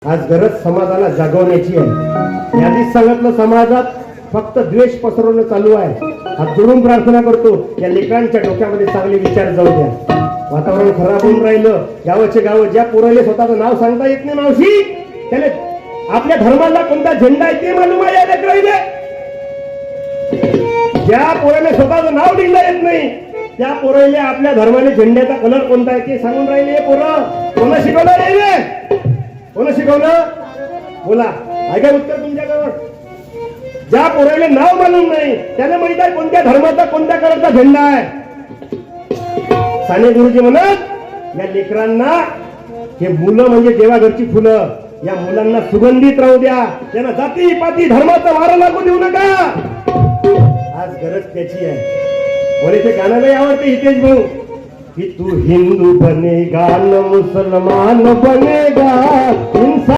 आज गरज समाजाला जागवण्याची आहे. यादीच सांगितलं, समाजात फक्त द्वेष पसरवणं चालू आहे. हात जोडून प्रार्थना करतो, या लेकरांच्या डोक्यामध्ये चांगले विचार जाऊ द्या. वातावरण खराब होऊन राहिलं. गावाचे गाव, ज्या पोराले स्वतःचं नाव सांगता येत नाही मावशी, त्याने आपल्या धर्माला कोणता झेंडा आहे ते मालूम आहे. या लेकराईले ज्या पोराने स्वतःचं नाव लिहिलं येत नाही, त्या पोराले आपल्या धर्माने झेंड्याचा कलर कोणता आहे ते सांगून राहिले. पोरं कोण शिकवलं रे? कोण शिकवलं? बोला, ऐका उत्तर तुमच्याजवळ. ज्या पोराले नाव मालूम नाही त्याने माहित आहे कोणत्या धर्माचा कोणत्या कलरचा झेंडा आहे. साने गुरुजी म्हणत, या लेकरांना हे मुलं म्हणजे देवाघरची फुलं, या मुलांना सुगंधित राहू द्या. त्यांना जाती पाती धर्माचा वारा लागू देऊ नका. आज गरज त्याची आहे. मला ते गाणं लय आवडते हितेश भाऊ, कि तू हिंदू बनेगा न मुसलमान बनेगा, इंसान